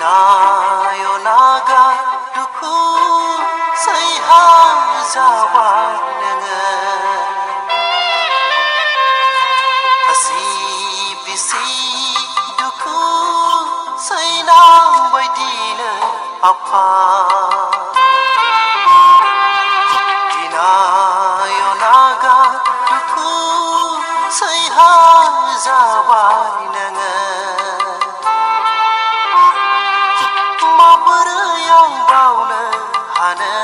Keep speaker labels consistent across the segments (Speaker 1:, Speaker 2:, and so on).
Speaker 1: Inayo naga duku sayhang zawai nengen Hasi bisi duku saynang baidine apa Inayo naga duku sayhang zawai nengen Mabur yang baune hane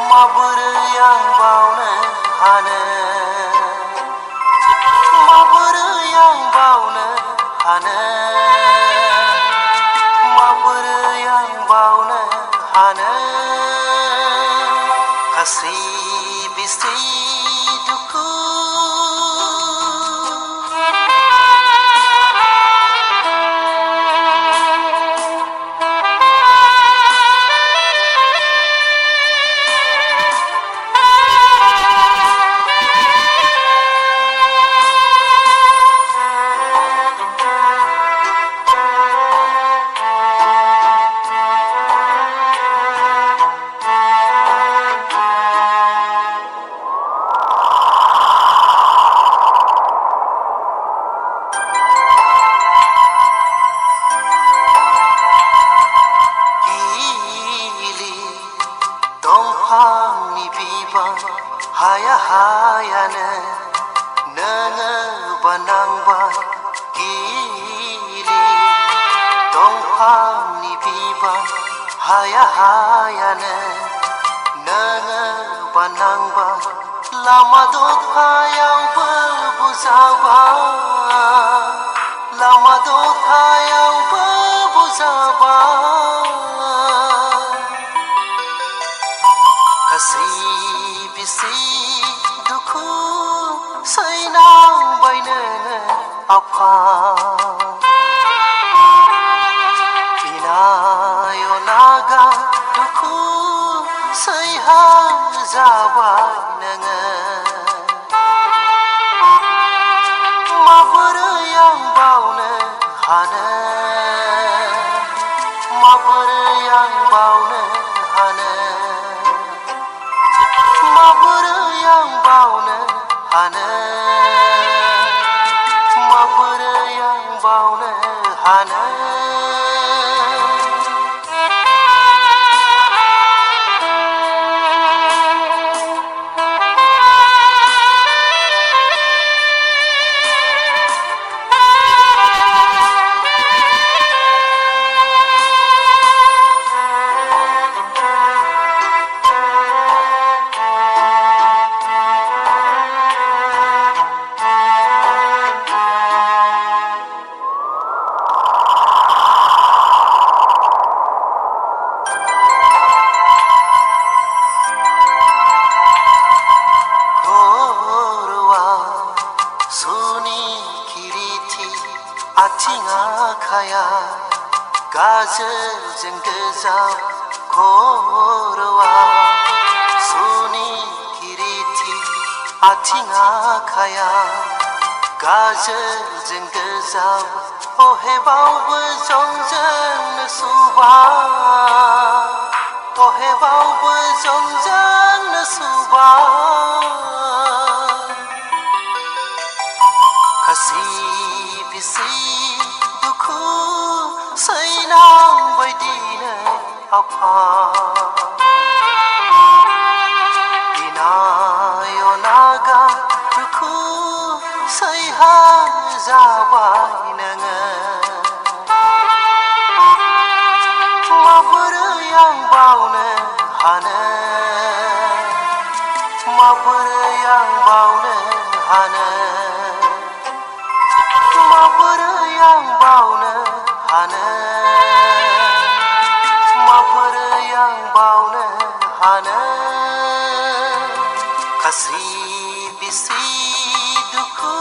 Speaker 1: Mabur yang baune hane Mabur yang baune hane Kasih bisi duku Haya hayane nenge banangba gili Dongphang ni biba haya hayane nenge banangba Lama dot hayang berbuzaba Lama dot hayang berbuzaba Kasih bisi duku saynang bainene apa Inayo naga duku sayhang zawai nengen Mabur yang baune hane Mabur yang baune hane Mabur yang baune hane Mabur yang baune hane Kaya gazel jenggezau korwa suni kiriti atinga kaya gazel jenggezau ohe bau bezongjeng suba ohe bau bezongjeng suba kasih bisi saynang baidine apa Inayo naga duku sayhang zawai nengen Mabur yang baune hane Mabur yang baune hane Mabur yang baune hane Mabur yang baune hane Kasih bisi duku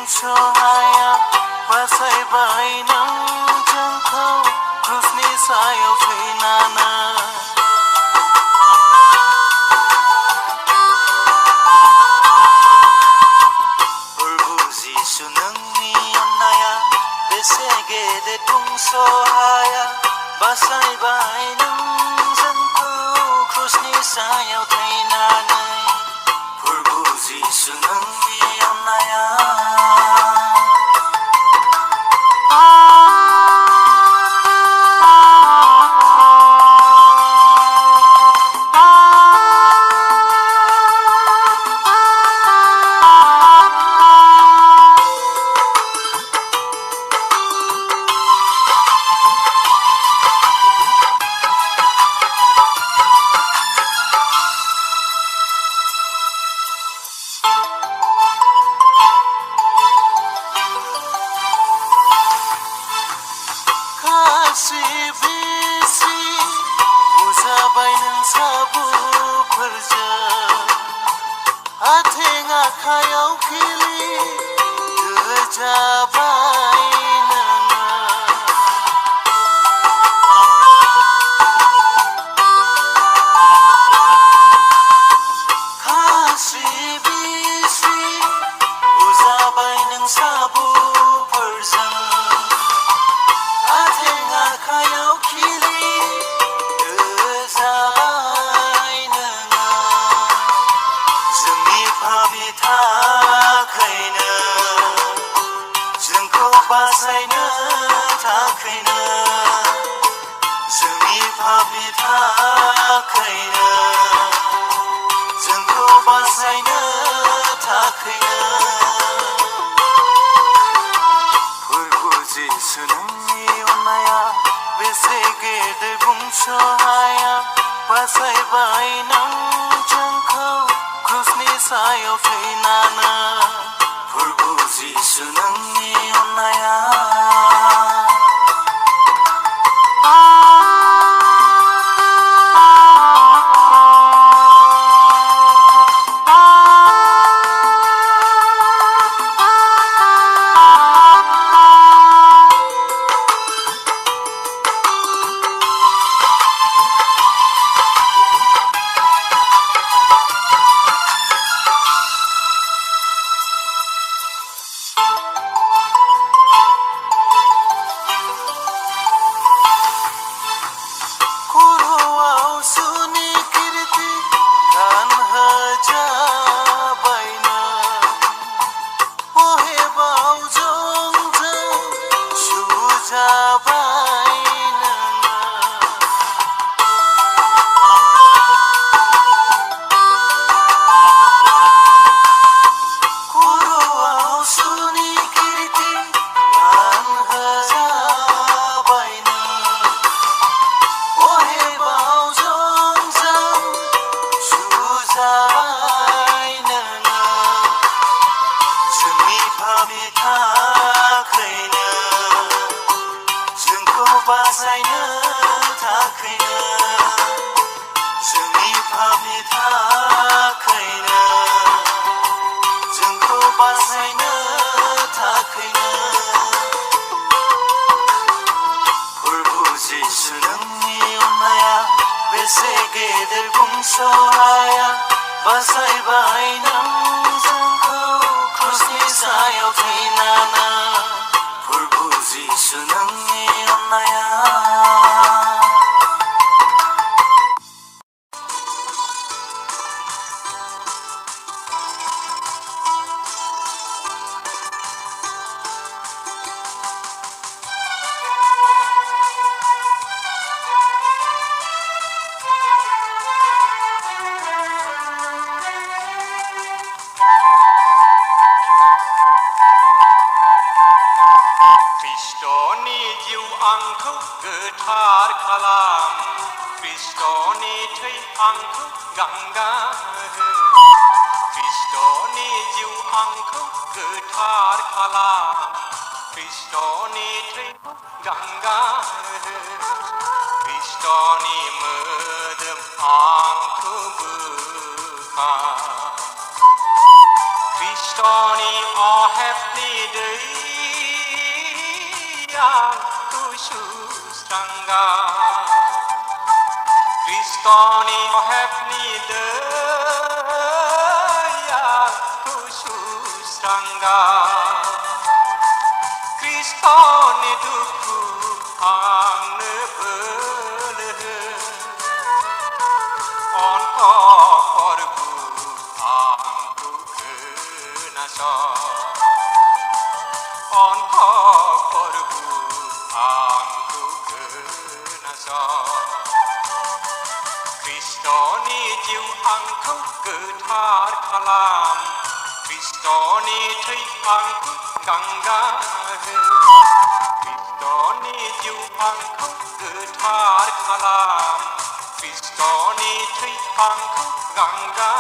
Speaker 1: बुंस' हाया बासायबाय नों जोंखौ क्रुसनि सायाव थैनानै बेसे गेदेर बुंस' हाया बासायबाय नों जोंखौ क्रुसनि सायाव थैनानै प्रभु जिसु नोंनि अननाया आथिं आखायाव खिलि होजाबाय नोङो खास्रि बिस्रि बुजाबाय नों साबुफोरजों आथिं आखायाव खिलि होजाबाय नोङो जोंनि पापनि थाखायनो जोंखौ बासायनो थाखायनो जोंनि पापनि थाखायनो जोंखौ बासायनो थाखायनो प्रभु जिसु नोंनि अननाया बेसे गेदेर बुंस' हाया बासायबाय नों जोंखौ क्रुसनि सायाव थैनानै प्रभु जिसु नोंनि अननाया बासायनो थाखायनो जोंनि पापनि थाखायनो जोंखौ बासायनो थाखायनो प्रभु जिसु नोंनि अननाया बेसे गेदेर बुंस' हाया बासायबाय नों जोंखौ क्रुसनि सायाव थैनानै प्रभु जिसु नोंनि अननाया आंखौ गोथार खालाम ख्रिस्ट'नि थै आंखौ गंगा हो ख्रिस्ट'नि जिउ आंखौ गोथार खालाम ख्रिस्ट'नि थै गंगा हो ख्रिस्ट'नि मोदोम आंखौ बोखा Kristoni ohepni yang khusus tangga Kristoni ohepni yang khusus tangga Kristoni duku ang nebele on ko korbu ang kukenasa on ko korbu ang kukenasa Kristoni jiu angkau getar kalam Kristoni thei angkau gangga Kristoni jiu angkau getar kalam Kristoni thei angkau gangga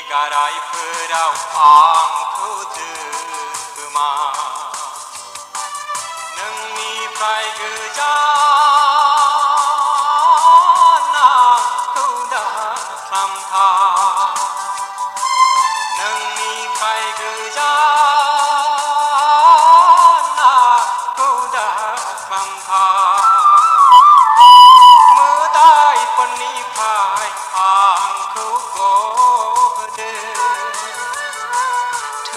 Speaker 1: गारायफोराव आंखौ दोमा नोंनिफ्राय गोजान आंखौ दाखालामथा नोंनिफ्राय गोजान आंखौ दाखालामथा मोदायफोरनिफ्राय आंखौ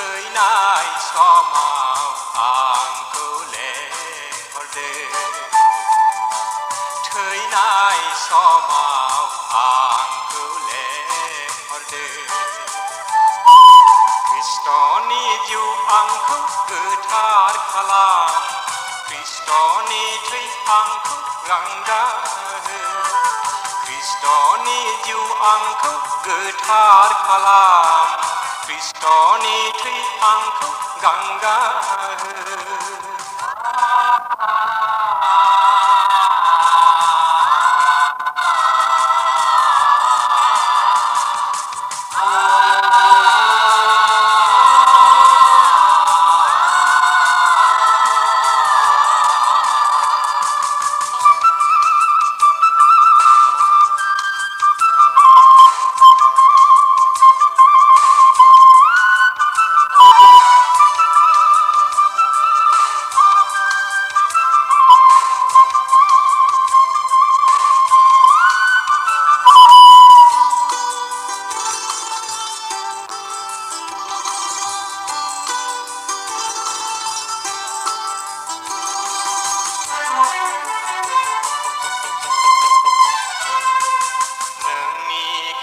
Speaker 1: थैनाय समाव आंखौ लेंहरदो थैनाय समाव आंखौ लेंहरदो Kristoni जिउ आंखौ गोथार खालाम Kristoni थै आंखौ गंगा Kristoni जिउ आंखौ गोथार खालाम Kristoni thei angkau gangga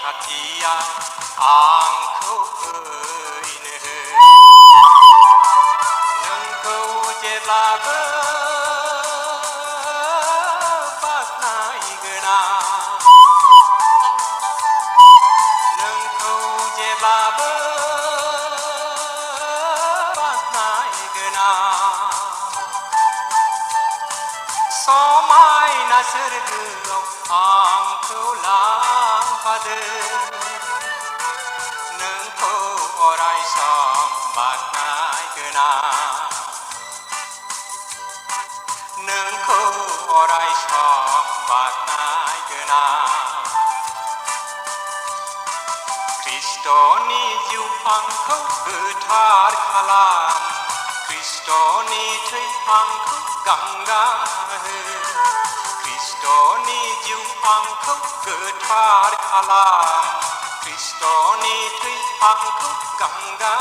Speaker 1: Hatiya angkau fैनो नोंखौ जेब्लाबो बाख्नायगोन नोंखौ जेब्लाबो बाख्नायगोन समायना सोरगोआव आंखौ लांफादो नोंखौ अराय सम बाख्नायगोन नोंखौ अराय सम बाख्नायगोन Kristoni जिउ आंखौ गोथार खालाम Kristoni थै आंखौ गंगा Kristoni जिउ आंखौ गोथार खालाम Kristoni थै आंखौ गंगा